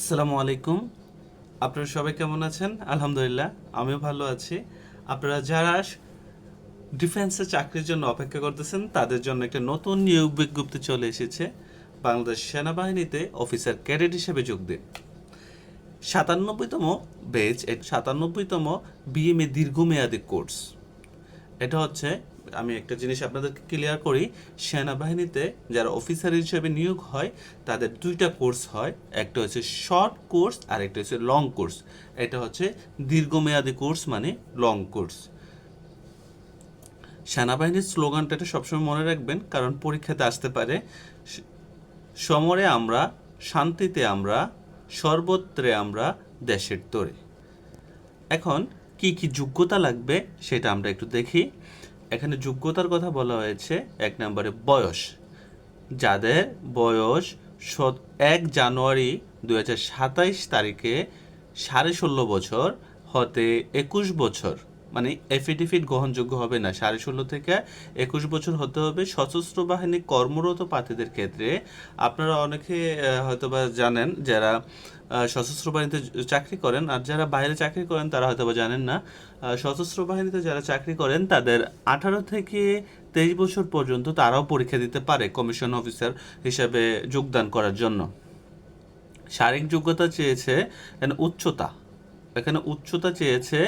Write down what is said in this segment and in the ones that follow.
আসসালামু আলাইকুম। আপনারা সবাই কেমন আছেন? আলহামদুলিল্লাহ, আমিও ভালো আছি। আপনারা যারা ডিফেন্সে চাকরির জন্য অপেক্ষা করতেছেন তাদের জন্য একটা নতুন নিয়োগ বিজ্ঞপ্তি চলে এসেছে। বাংলাদেশ সেনাবাহিনীতে অফিসার ক্যাডেট হিসেবে যোগ দিন। 97তম ব্যাচ, 97তম বিএমএ দীর্ঘমেয়াদী কোর্স। এটা হচ্ছে, আমি একটা জিনিস আপনাদেরকে ক্লিয়ার করি, সেনাবাহিনীতে যারা অফিসার হিসেবে নিয়োগ হয় তাদের দুইটা কোর্স হয়, একটা হচ্ছে শর্ট কোর্স আর একটা হচ্ছে লং কোর্স। এটা হচ্ছে দীর্ঘমেয়াদী কোর্স মানে লং কোর্স। সেনাবাহিনীর স্লোগানটা এটা সবসময় মনে রাখবেন, কারণ পরীক্ষাতে আসতে পারে। সমরে আমরা, শান্তিতে আমরা, সর্বত্রে আমরা, দেশের তরে। এখন কি কি যোগ্যতা লাগবে সেটা আমরা একটু দেখি। এখানে যোগ্যতার কথা বলা হয়েছে। 1 নম্বরে বয়স। যাদের বয়স 1 জানুয়ারি 2027 তারিখে 16.5 বছর হতে 21 বছর, মানে এফিডেভিট গ্রহণযোগ্য হবে না। 16.5 থেকে 21 বছর হতে হবে সশস্ত্র বাহিনী কর্মরত প্রার্থীদের ক্ষেত্রে। আপনারা অনেকে হয়তোবা জানেন, যারা সশস্ত্র বাহিনীতে চাকরি করেন, আর যারা বাইরে চাকরি করেন তারা হয়তোবা জানেন না। সশস্ত্র বাহিনীতে যারা চাকরি করেন তাদের 18 থেকে 23 বছর পর্যন্ত তারাও পরীক্ষা দিতে পারে কমিশন অফিসার হিসাবে যোগদান করার জন্য। শারীরিক যোগ্যতা চেয়েছে উচ্চতা। এখানে উচ্চতা চেয়েছে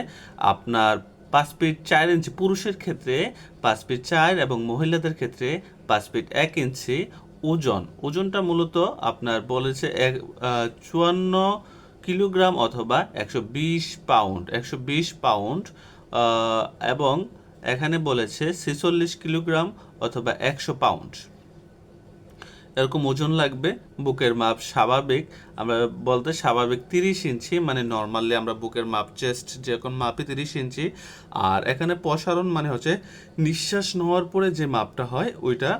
আপনার 5 ফিট 4 ইঞ্চি, পুরুষের ক্ষেত্রে 5 ফিট 4 এবং মহিলাদের ক্ষেত্রে 5 ফিট 1 ইঞ্চি। ওজনটা মূলত আপনার বলেছে 54 কিলোগ্রাম অথবা 120 পাউন্ড, 120 পাউন্ড। এবং এখানে বলেছে 46 কিলোগ্রাম অথবা 100 পাউন্ড এরকম ওজন লাগবে। বুকের মাপ স্বাভাবিক, আমরা বলতে স্বাভাবিক 30 ইঞ্চি, মানে নর্মালি আমরা বুকের মাপ চেস্ট যেরকম মাপি 30 ইঞ্চি। আর এখানে প্রসারণ মানে হচ্ছে নিঃশ্বাস নেওয়ার পরে যে মাপটা হয় ওইটা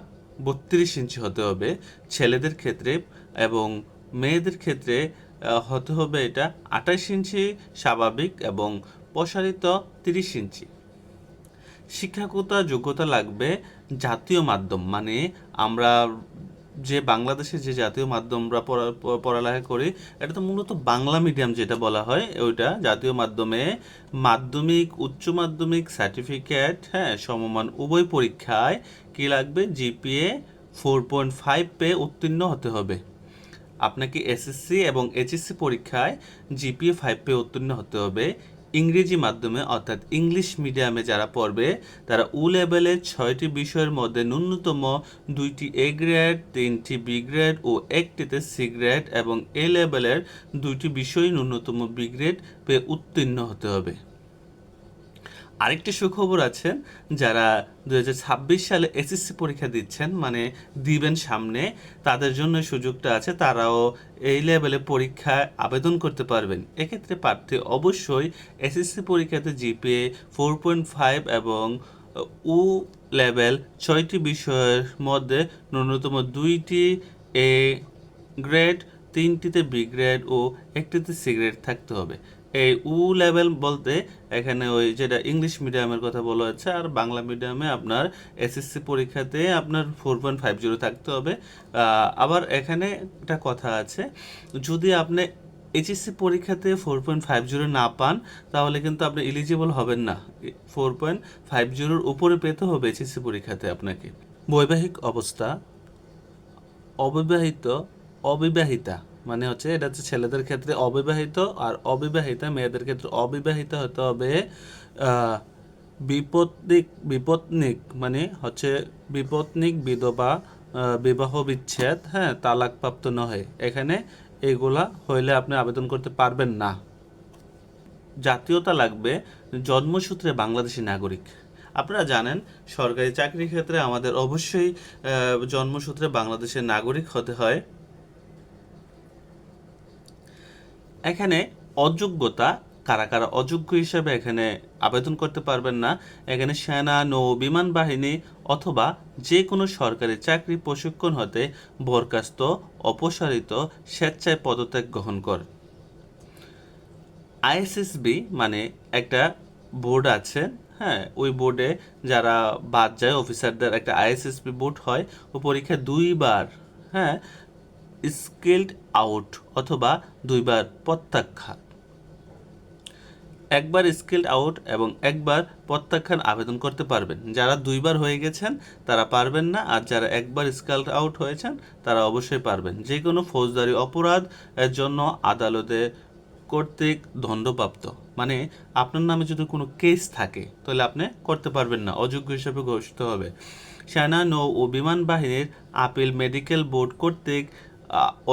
32 ইঞ্চি হতে হবে ছেলেদের ক্ষেত্রে, এবং মেয়েদের ক্ষেত্রে হতে হবে এটা 28 ইঞ্চি স্বাভাবিক এবং প্রসারিত 30 ইঞ্চি। শিক্ষাগত যোগ্যতা লাগবে জাতীয় মাধ্যম, মানে আমরা যে বাংলাদেশে যে জাতীয় মাধ্যম আমরা পড়ালেখা করি, এটা তো মূলত বাংলা মিডিয়াম যেটা বলা হয় ওইটা জাতীয় মাধ্যমে মাধ্যমিক, উচ্চ মাধ্যমিক সার্টিফিকেট, হ্যাঁ, সমমান উভয় পরীক্ষায় কি লাগবে, জিপিএ 4.5 পেয়ে উত্তীর্ণ হতে হবে। আপনাকে এসএসসি এবং এইচএসসি পরীক্ষায় জিপিএ 5 পেয়ে উত্তীর্ণ হতে হবে। ইংরেজি মাধ্যমে অর্থাৎ ইংলিশ মিডিয়ামে যারা পড়বে তারা লেভেলের 6টি বিষয়ের মধ্যে ন্যূনতম 2টি এ গ্রেড, 3টি বি গ্রেড ও 1টিতে সি গ্রেড, এবং লেভেলের 2টি বিষয় ন্যূনতম বি গ্রেড পেয়ে উত্তীর্ণ হতে হবে। আরেকটি সুখবর আছে, যারা 2026 সালে এসএসসি পরীক্ষা দিচ্ছেন, মানে দিবেন সামনে, তাদের জন্য সুযোগটা আছে, তারাও এই লেভেলে পরীক্ষায় আবেদন করতে পারবেন। এক্ষেত্রে প্রার্থী অবশ্যই এসএসসি পরীক্ষাতে জিপিএ 4.5 এবং উ লেভেল 6টি বিষয়ের মধ্যে ন্যূনতম 2টি এ গ্রেড, 3টিতে বি গ্রেড ও 1টিতে সি গ্রেড থাকতে হবে। এই লেভেল বলতে এখানে ওই যেটা ইংলিশ মিডিয়ামের কথা বলা হচ্ছে, আর বাংলা মিডিয়ামে আপনার এসএসসি পরীক্ষাতে আপনার 4.50 থাকতে হবে। আবার এখানে একটা কথা আছে, যদি আপনি এইচএসসি পরীক্ষাতে 4.50 না পান তাহলে কিন্তু আপনি এলিজিবল হবেন না। 4.50 উপরে পেতে হবে এইচএসসি পরীক্ষাতে আপনাকে। বৈবাহিক অবস্থা, অবিবাহিত, অবিবাহিতা, মানে হচ্ছে এটা হচ্ছে ছেলেদের ক্ষেত্রে অবিবাহিত, আর অবিবাহিতা মেয়েদের ক্ষেত্রে অবিবাহিত হতে হবে। বিপত্নিক মানে হচ্ছে বিপত্নিক, বিধবা, বিবাহ বিচ্ছেদ, হ্যাঁ, তালাকপ্রাপ্ত নহে, এখানে এইগুলা হইলে আপনি আবেদন করতে পারবেন না। জাতীয়তা লাগবে জন্মসূত্রে বাংলাদেশি নাগরিক। আপনারা জানেন সরকারি চাকরির ক্ষেত্রে আমাদের অবশ্যই জন্মসূত্রে বাংলাদেশের নাগরিক হতে হয়। এখানে অযোগ্যতা, কারা কারা অযোগ্য হিসেবে এখানে আবেদন করতে পারবেন না, এখানে সেনা, নৌ, বিমান বাহিনী অথবা যে কোনো সরকারি চাকরি প্রশিক্ষণ হতে বরখাস্ত, অপসারিত, স্বেচ্ছায় পদত্যাগ গ্রহণ কর। আইএসএসবি মানে একটা বোর্ড আছে, হ্যাঁ, ওই বোর্ডে যারা বাদ যায় অফিসারদের একটা আইএসএসবি বোর্ড হয়, ও পরীক্ষা 2 বার, হ্যাঁ, স্কিলড আউট অথবা 2 বার প্রত্যাখ্যান। একবার স্কিলড আউট এবং একবার প্রত্যাখ্যান আবেদন করতে পারবেন। যারা 2 বার হয়ে গেছেন তারা পারবেন না, আর যারা একবার স্কিলড আউট হয়েছেন তারা অবশ্যই পারবেন। যে কোনো ফৌজদারি অপরাধ এর জন্য আদালতে কর্তৃক দণ্ডপ্রাপ্ত, মানে আপনার নামে যদি কোনো কেস থাকে তাহলে আপনি করতে পারবেন না, অযোগ্য হিসেবে ঘোষিত হবে। সেনা, নৌ ও বিমান বাহিনীর আপিল মেডিকেল বোর্ড কর্তৃক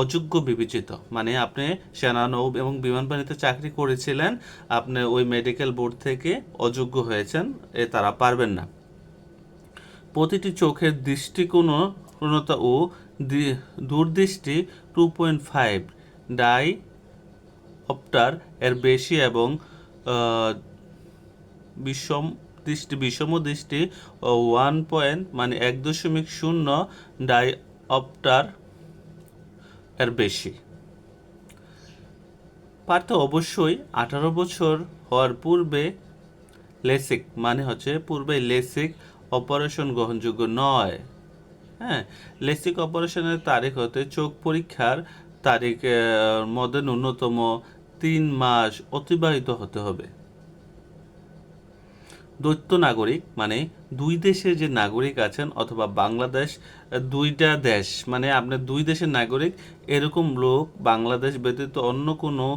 অযোগ্য বিবেচিত, মানে আপনি সেনা, নৌ এবং বিমান বাহিনীতে চাকরি করেছিলেন, আপনি ওই মেডিকেল বোর্ড থেকে অযোগ্য হয়েছেন, তারা পারবেন না। প্রতিটি চোখের দৃষ্টিকোণতা ও দূরদৃষ্টি 2.5 ডাই অপ্টার এর বেশি এবং বিষম দৃষ্টি 1.0 ডাই অপ্টার এর বেশি। প্রার্থী অবশ্যই 18 বছর হওয়ার পূর্বে লেসিক, মানে হচ্ছে পূর্বে লেসিক অপারেশন গ্রহণযোগ্য নয়। হ্যাঁ, লেসিক অপারেশনের তারিখ হতে চোখ পরীক্ষার তারিখের মধ্যে ন্যূনতম 3 মাস অতিবাহিত হতে হবে। দ্বৈত নাগরিক, মানে 2 দেশের যে নাগরিক আছেন অথবা বাংলাদেশ 2টা দেশ, মানে আপনার 2 দেশের নাগরিক, এরকম লোক বাংলাদেশ ব্যতীত অন্য কোনো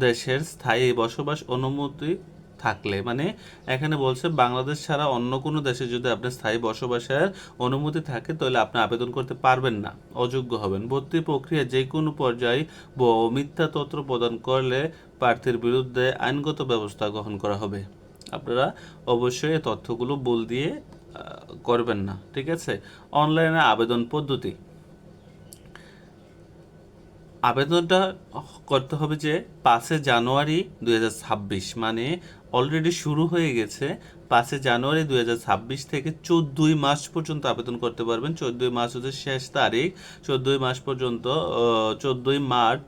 দেশের স্থায়ী বসবাস অনুমতি থাকলে, মানে এখানে বলছে বাংলাদেশ ছাড়া অন্য কোনো দেশে যদি আপনার স্থায়ী বসবাসের অনুমতি থাকে তাহলে আপনি আবেদন করতে পারবেন না, অযোগ্য হবেন। ভর্তি প্রক্রিয়া যে কোনো পর্যায়ে মিথ্যা তথ্য প্রদান করলে প্রার্থীর বিরুদ্ধে আইনগত ব্যবস্থা গ্রহণ করা হবে। আপনারা অবশ্যই এই তথ্যগুলো ভুল দিয়ে করবেন না, ঠিক আছে। অনলাইনে আবেদন পদ্ধতি, আবেদনটা করতে হবে যে 5 জানুয়ারি 2026, মানে অলরেডি শুরু হয়ে গেছে। 5 জানুয়ারি 2026 থেকে 14 মার্চ পর্যন্ত আবেদন করতে পারবেন। 14 মার্চ হচ্ছে শেষ তারিখ। 14 মার্চ পর্যন্ত 14 মার্চ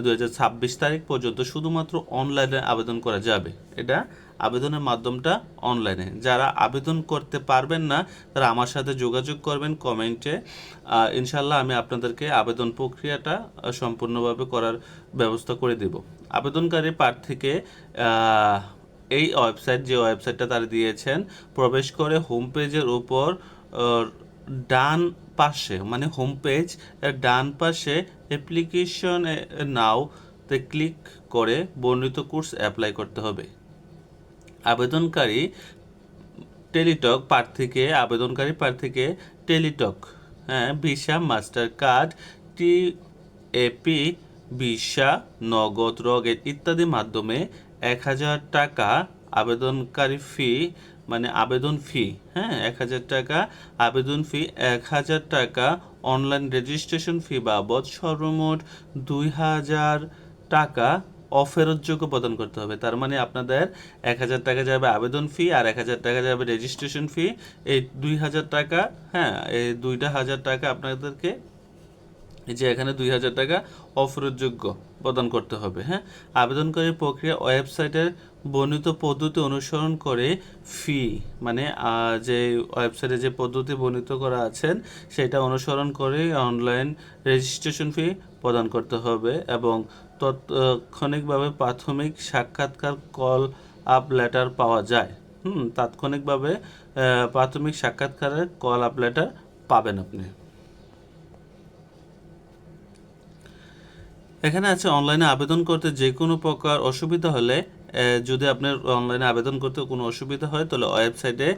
2026 তারিখ পর্যন্ত শুধুমাত্র অনলাইনে আবেদন করা যাবে। এটা আবেদনের মাধ্যমটা অনলাইনে। যারা আবেদন করতে পারবেন না তারা আমার সাথে যোগাযোগ করবেন কমেন্টে, ইনশাল্লাহ আমি আপনাদেরকে আবেদন প্রক্রিয়াটা সম্পূর্ণভাবে করার ব্যবস্থা করে দেব। আবেদনকারী প্রার্থীকে এই যে ওয়েবসাইটটা তারা দিয়েছেন, প্রবেশ করে হোম পেজের উপর ডান পাশে, মানে হোম পেজ এর ডান পাশে অ্যাপ্লিকেশন নাওতে ক্লিক করে বর্ণিত কোর্স অ্যাপ্লাই করতে হবে। আবেদনকারী প্রার্থীকে Teletalk, visa, master card, TAP, visa, নগদ, রকেট ইত্যাদি মাধ্যমে 1000 টাকা আবেদনকারী ফি, মানে আবেদন ফি, 1000 টাকা আবেদন ফি, 1000 টাকা অনলাইন রেজিস্ট্রেশন ফি বাবদ সর্বমোট 2000 টাকা অফেরতযোগ্য প্রদান করতে হবে। তার মানে আপনাদের 1000 টাকা যাবে আবেদন ফি আর 1000 টাকা যাবে রেজিস্ট্রেশন ফি। এই 2000 টাকা, এই 2000 টাকা আপনাদেরকে, এই যে এখানে 2000 টাকা অফেরতযোগ্য প্রদান করতে হবে। আবেদনকারী প্রক্রিয়া ওয়েবসাইটের বর্ণিত পদ্ধতি অনুসরণ করে ফি, মানে যে ওয়েবসাইটে যে পদ্ধতি বর্ণিত করা আছেন সেটা অনুসরণ করে অনলাইন রেজিস্ট্রেশন ফি প্রদান করতে হবে এবং তাৎক্ষণিকভাবে প্রাথমিক সাক্ষাৎকার কল আপ লেটার পাওয়া যায়। তাৎক্ষণিকভাবে প্রাথমিক সাক্ষাৎকারের কল আপ লেটার পাবেন আপনি। এখানে আছে অনলাইনে আবেদন করতে যে কোনো প্রকার অসুবিধা হলে, যদি আপনার অনলাইনে আবেদন করতে কোনো অসুবিধা হয় তাহলে ওয়েবসাইটে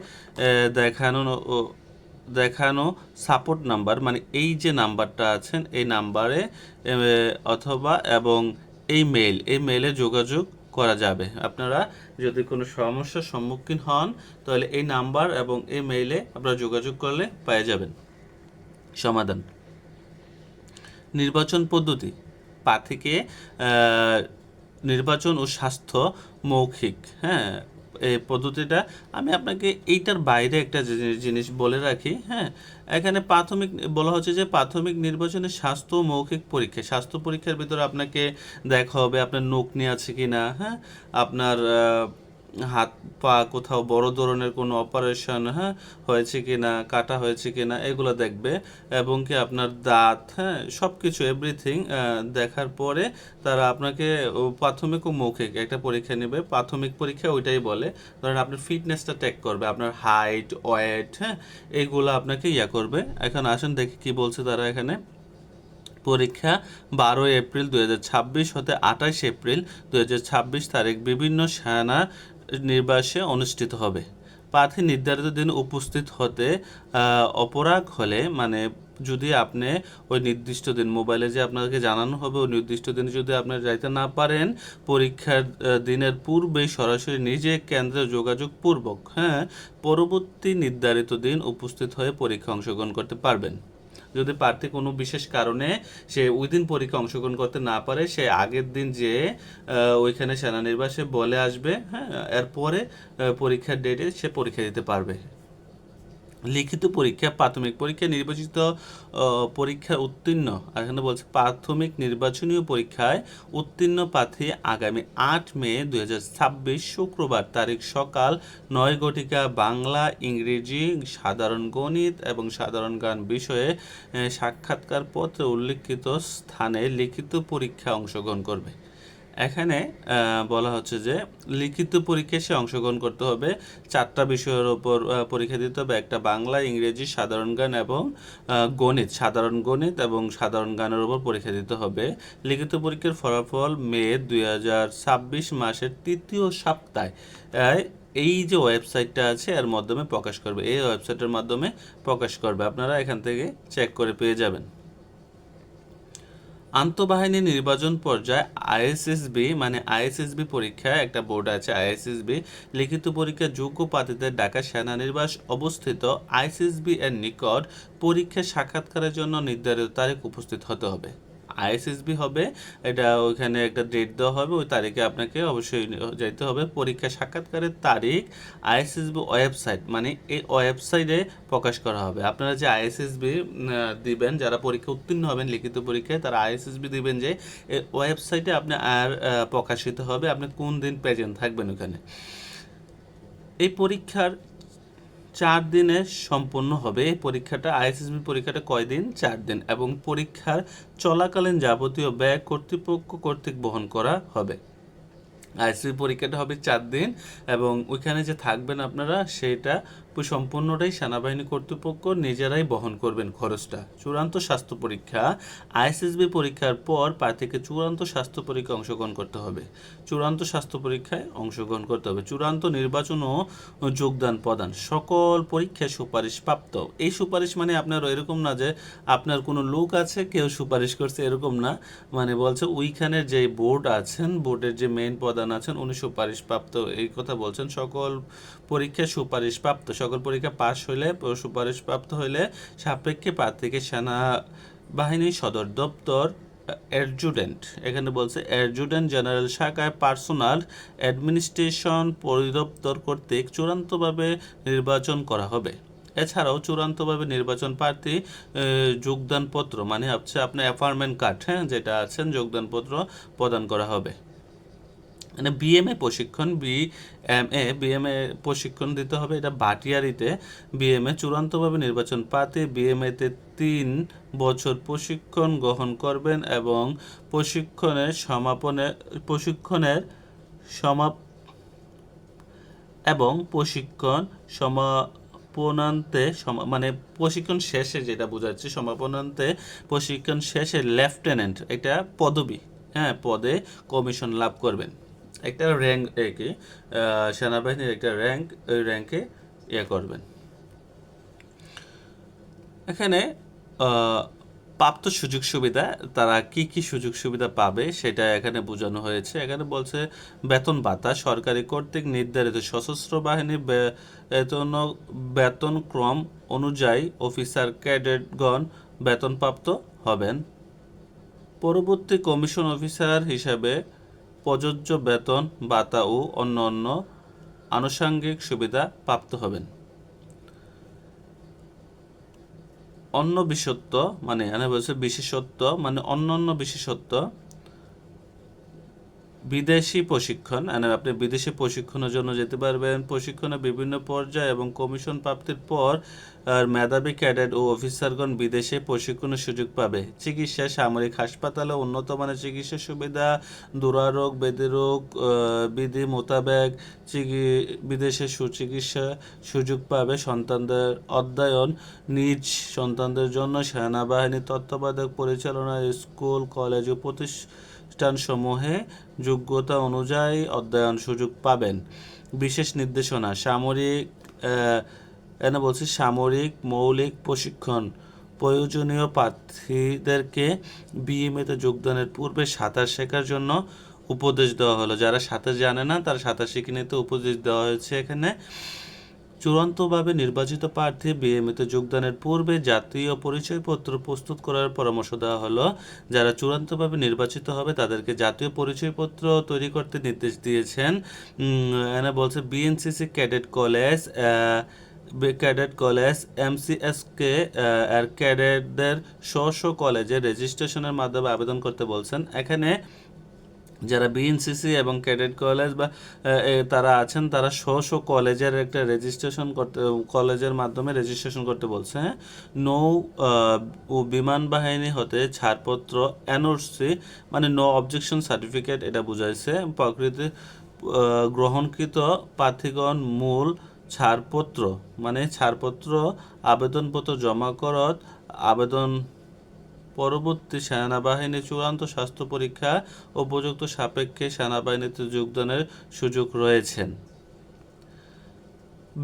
দেখানো সাপোর্ট নাম্বার, মানে এই যে নাম্বারটা আছেন এই নাম্বারে অথবা এবং এই মেইলে যোগাযোগ করা যাবে। আপনারা যদি কোনো সমস্যার সম্মুখীন হন তাহলে এই নাম্বার এবং এই মেইলে আপনারা যোগাযোগ করলে পেয়ে যাবেন সমাধান। নির্বাচন পদ্ধতি, প্রার্থীকে নির্বাচন ও স্বাস্থ্য মৌখিক, এই পদ্ধতিটা আমি আপনাকে এইটার বাইরে একটা জিনিস বলে রাখি। এখানে বলা হচ্ছে যে প্রাথমিক নির্বাচনে স্বাস্থ্য মৌখিক পরীক্ষা, স্বাস্থ্য পরীক্ষার ভিতরে আপনাকে দেখা হবে আপনার নখনি আছে কি না, আপনার হাত পা কোথাও বড় ধরনের কোনো অপারেশন হয়েছে কিনা, কাটা হয়েছে কিনা এগুলো দেখবে, এবং কি আপনার দাঁত, সব কিছু এভরিথিং দেখার পরে তারা আপনাকে প্রাথমিক ও মৌখিক একটা পরীক্ষা নেবে। প্রাথমিক পরীক্ষা ওইটাই বলে, ধরেন আপনার ফিটনেসটা চেক করবে, আপনার হাইট, ওয়েট, এইগুলো আপনাকে করবে। এখন আসুন দেখি কি বলছে তারা এখানে। পরীক্ষা 12 এপ্রিল 2026 হতে 28 এপ্রিল 2026 তারিখ বিভিন্ন সেনা নির্বাসে অনুষ্ঠিত হবে। প্রার্থী নির্ধারিত দিন উপস্থিত হতে অপরাগ হলে, মানে যদি আপনি ওই নির্দিষ্ট দিন মোবাইলে যে আপনাকে জানানো হবে ওই নির্দিষ্ট দিনে যদি আপনি যাইতে না পারেন, পরীক্ষার দিনের পূর্বেই সরাসরি নিজে কেন্দ্রে যোগাযোগ পূর্বক পরবর্তী নির্ধারিত দিন উপস্থিত হয়ে পরীক্ষা অংশগ্রহণ করতে পারবেন। যদি প্রার্থী কোনো বিশেষ কারণে সে ওই দিন পরীক্ষা অংশগ্রহণ করতে না পারে, সে আগের দিন যে ওইখানে সেনানিবাসে বলে আসবে, এরপরে পরীক্ষার ডেটে সে পরীক্ষা দিতে পারবে। লিখিত পরীক্ষা, প্রাথমিক পরীক্ষা নির্বাচিত পরীক্ষার উত্তীর্ণ, এখানে বলছে প্রাথমিক নির্বাচনীয় পরীক্ষায় উত্তীর্ণ প্রার্থী আগামী 8 মে 2026 শুক্রবার তারিখ সকাল 9 ঘটিকা বাংলা, ইংরেজি, সাধারণ গণিত এবং সাধারণ জ্ঞান বিষয়ে সাক্ষাৎকার পত্রে উল্লিখিত স্থানে লিখিত পরীক্ষা অংশগ্রহণ করবে। এখানে বলা হচ্ছে যে লিখিত পরীক্ষায় সে অংশগ্রহণ করতে হবে। 4টা বিষয়ের ওপর পরীক্ষা দিতে হবে, একটা বাংলা, ইংরেজি, সাধারণ জ্ঞান এবং গণিত, সাধারণ গণিত এবং সাধারণ জ্ঞানের ওপর পরীক্ষা দিতে হবে। লিখিত পরীক্ষার ফলাফল মে 2026 মাসের 3য় সপ্তাহে এই যে ওয়েবসাইটটা আছে এর মাধ্যমে প্রকাশ করবে, এই ওয়েবসাইটের মাধ্যমে প্রকাশ করবে, আপনারা এখান থেকে চেক করে পেয়ে যাবেন। আন্তঃবাহিনী নির্বাচন পর্যায়ে আইএসএসবি, মানে আইএসএসবি পরীক্ষা একটা বোর্ড আছে আইএসএসবি, লিখিত পরীক্ষা যোগ্য প্রার্থীদের ঢাকা সেনানিবাস অবস্থিত আইএসএসবি এর নিকট পরীক্ষা সাক্ষাৎকারের জন্য নির্ধারিত তারিখ উপস্থিত হতে হবে। আইএসএসবি হবে এটা, ওইখানে একটা ডেট দেওয়া হবে, ওই তারিখে আপনাকে অবশ্যই যাইতে হবে। পরীক্ষা সাক্ষাৎকারের তারিখ আইএসএসবি ওয়েবসাইট, মানে এই ওয়েবসাইটে প্রকাশ করা হবে। আপনারা যে আইএসএসবি দিবেন, যারা পরীক্ষা উত্তীর্ণ হবেন লিখিত পরীক্ষায় তারা আইএসএসবি দিবেন, যে এই ওয়েবসাইটে আপনি প্রকাশিত হবে আপনি কোন দিন প্রেজেন্ট থাকবেন ওখানে। এই পরীক্ষার 4 দিনে সম্পন্ন হবে। এই পরীক্ষাটা আইএসএসবি পরীক্ষাটা কয় দিন? 4 দিন, এবং পরীক্ষার চলাকালীন যাবতীয় ব্যয় কর্তৃপক্ষ কর্তৃক বহন করা হবে। আইএসএসবি পরীক্ষাটা হবে 4 দিন, এবং ওইখানে যে থাকবেন আপনারা সেটা সম্পূর্ণটাই সেনাবাহিনী কর্তৃপক্ষ নিজেরাই বহন করবেন খরচটা। চূড়ান্ত স্বাস্থ্য পরীক্ষা, আইএসএসবি পরীক্ষার পর প্রার্থীকে চূড়ান্ত স্বাস্থ্য পরীক্ষায় অংশগ্রহণ করতে হবে। চূড়ান্ত স্বাস্থ্য পরীক্ষায় অংশগ্রহণ করতে হবে। চূড়ান্ত নির্বাচন ও যোগদান প্রদান, সকল পরীক্ষায় সুপারিশপ্রাপ্ত। এই সুপারিশ মানে আপনার এরকম না যে আপনার কোনো লোক আছে কেউ সুপারিশ করছে, এরকম না, মানে বলছে ওইখানের যে বোর্ড আছেন, বোর্ডের যে মেইন প্রধান আছেন উনি সুপারিশপ্রাপ্ত, এই কথা বলছেন। সকল পরীক্ষা সুপারিশপ্রাপ্ত, সকল পরীক্ষা পাশ হইলে, সুপারিশপ্রাপ্ত হইলে সাপেক্ষে প্রার্থীকে সেনাবাহিনী সদর দপ্তর অ্যাডজুটেন্ট, এখানে বলছে অ্যাডজুটেন্ট জেনারেল শাখায় পার্সোনাল অ্যাডমিনিস্ট্রেশন পরিদপ্তর কর্তৃক চূড়ান্তভাবে নির্বাচন করা হবে। এছাড়াও চূড়ান্তভাবে নির্বাচন প্রার্থী যোগদানপত্র, মানে হচ্ছে আপনার অ্যাপয়েন্টমেন্ট কার্ড, যেটা আছেন যোগদানপত্র প্রদান করা হবে। মানে বিএমএ প্রশিক্ষণ, বিএমএ প্রশিক্ষণ দিতে হবে, এটা ভাটিয়ারিতে বিএমএ। চূড়ান্তভাবে নির্বাচন প্রার্থী বিএমএতে 3 বছর প্রশিক্ষণ গ্রহণ করবেন এবং প্রশিক্ষণের সমাপনান্তে, মানে প্রশিক্ষণ শেষে, যেটা বোঝাচ্ছে সমাপনান্তে, প্রশিক্ষণ শেষে লেফটেন্যান্ট, এটা পদবি, পদে কমিশন লাভ করবেন। একটা র্যাঙ্ক একে সেনাবাহিনীর একটা র্যাঙ্ক, ওই র্যাঙ্কে করবেন। এখানে প্রাপ্ত সুযোগ সুবিধা, তারা কি কি সুযোগ সুবিধা পাবে সেটা এখানে বোঝানো হয়েছে। এখানে বলছে বেতন ভাতা, সরকারি কর্তৃক নির্ধারিত সশস্ত্র বাহিনী বেতনক্রম অনুযায়ী অফিসার ক্যাডেটগণ বেতনপ্রাপ্ত হবেন। পরবর্তী কমিশন অফিসার হিসাবে প্রযোজ্য বেতন ভাতা ও অন্যান্য আনুষঙ্গিক সুবিধা প্রাপ্ত হবেন। অন্য বিশেষত্ব, মানে এখানে বলছে বিশেষত্ব, মানে অন্যান্য বিশেষত্ব বিদেশি প্রশিক্ষণ, মানে আপনি বিদেশি প্রশিক্ষণের জন্য যেতে পারবেন। প্রশিক্ষণের বিভিন্ন পর্যায়ে এবং কমিশন প্রাপ্তির পর মেধাবী ক্যাডেট ও অফিসারগণ বিদেশে প্রশিক্ষণের সুযোগ পাবে। চিকিৎসা, সামরিক হাসপাতালে উন্নত মানের চিকিৎসা সুবিধা, দুরারোগ ব্যাধিরোগ বিধি মোতাবেক বিদেশে সুচিকিৎসা সুযোগ পাবে। সন্তানদের অধ্যয়ন, নিজ সন্তানদের জন্য সেনাবাহিনীর তত্ত্বাবধায়ক পরিচালনায় স্কুল, কলেজ ও প্রতিষ্ঠানসমূহে যোগ্যতা অনুযায়ী অধ্যয়ন সুযোগ পাবেন। বিশেষ নির্দেশনা, এখানে বলছি সামরিক মৌলিক প্রশিক্ষণ। প্রয়োজনীয় প্রার্থীদেরকে বিএমএতে যোগদানের পূর্বে সাঁতার শেখার জন্য উপদেশ দেওয়া হলো। যারা সাঁতার জানে না তারা সাঁতার শিখে নিতে উপদেশ দেওয়া হয়েছে এখানে। চূড়ান্তভাবে নির্বাচিত প্রার্থী বিএমএতে যোগদানের পূর্বে জাতীয় পরিচয়পত্র প্রস্তুত করার পরামর্শ দেওয়া হলো। যারা চূড়ান্তভাবে নির্বাচিত হবে তাদেরকে জাতীয় পরিচয়পত্র তৈরি করতে নির্দেশ দিয়েছেন। এখানে বলছে বিএনসিসি ক্যাডেট কলেজ এমসিএসকে এর ক্যাডেটদের স্ব কলেজে রেজিস্ট্রেশনের মাধ্যমে আবেদন করতে বলছেন। এখানে যারা বিএনসিসি এবং ক্যাডেট কলেজ বা তারা আছেন তারা কলেজের একটা রেজিস্ট্রেশন করতে, কলেজের মাধ্যমে রেজিস্ট্রেশন করতে বলছে। নৌ ও বিমান বাহিনী হতে ছাড়পত্র এনওসি মানে নো অবজেকশন সার্টিফিকেট এটা বুঝাইছে। প্রকৃতি গ্রহণকৃত প্রার্থীগণ মূল ছাড়পত্র মানে ছাড়পত্র আবেদনপত্র জমা করত আবেদন পরবর্তী সেনাবাহিনীর চূড়ান্ত স্বাস্থ্য পরীক্ষা ও উপযুক্ত সাপেক্ষে সেনাবাহিনীতে যোগদানের সুযোগ রয়েছেন।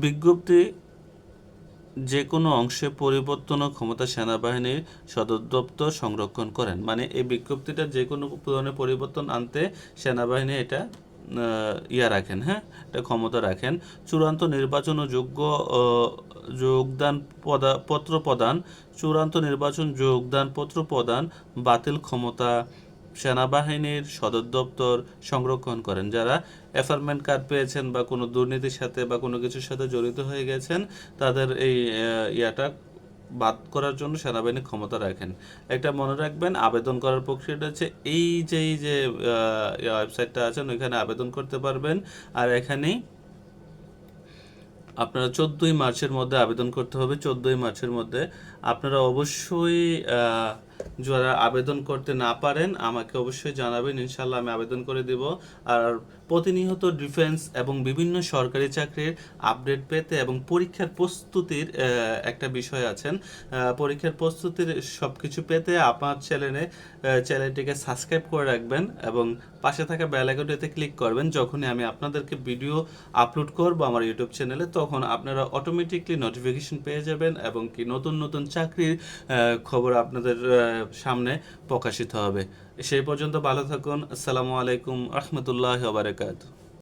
বিজ্ঞপ্তি যে কোনো অংশে পরিবর্তন ও ক্ষমতা সেনাবাহিনীর সদর দপ্তর সংরক্ষণ করেন। মানে এই বিজ্ঞপ্তিটা যে কোনো ধরনের পরিবর্তন আনতে সেনাবাহিনী এটা রাখেন, হ্যাঁ, এটা ক্ষমতা রাখেন। চূড়ান্ত নির্বাচন ও যোগদান পত্র প্রদান, চূড়ান্ত নির্বাচন যোগদান পত্র প্রদান বাতিল ক্ষমতা সেনাবাহিনীর সদর দপ্তর সংরক্ষণ করেন। যারা অ্যাপার্টমেন্ট কার্ড পেয়েছেন বা কোনো দুর্নীতির সাথে বা কোনো কিছুর সাথে জড়িত হয়ে গেছেন তাদের এই ইয়াটা বাদ করার জন্য সেনাবাহিনী ক্ষমতা রাখেন। একটা মনে রাখবেন, আবেদন করার প্রক্রিয়াটা হচ্ছে এই যে ওয়েবসাইটটা আছেন ওইখানে আবেদন করতে পারবেন। আর এখানেই আপনারা 14ই মার্চের মধ্যে আবেদন করতে হবে। 14ই মার্চের মধ্যে আপনারা অবশ্যই যারা আবেদন করতে না পারেন আমাকে অবশ্যই জানাবেন, ইনশাল্লাহ আমি আবেদন করে দেব। আর প্রতিনিয়ত ডিফেন্স এবং বিভিন্ন সরকারি চাকরির আপডেট পেতে এবং পরীক্ষার প্রস্তুতির একটা বিষয় আছেন, পরীক্ষার প্রস্তুতির সব কিছু পেতে আপনার চ্যানেলটিকে সাবস্ক্রাইব করে রাখবেন এবং পাশে থাকা বেল আইকনটিতে ক্লিক করবেন। যখনই আমি আপনাদেরকে ভিডিও আপলোড করব আমার ইউটিউব চ্যানেলে তখন আপনারা অটোমেটিকলি নোটিফিকেশন পেয়ে যাবেন এবং কি নতুন নতুন চাকরির খবর আপনাদের সামনে প্রকাশিত হবে। সেই পর্যন্ত ভালো থাকুন। আসসালামু আলাইকুম রহমতুল্লাহি ওয়া বারাকাতুহু।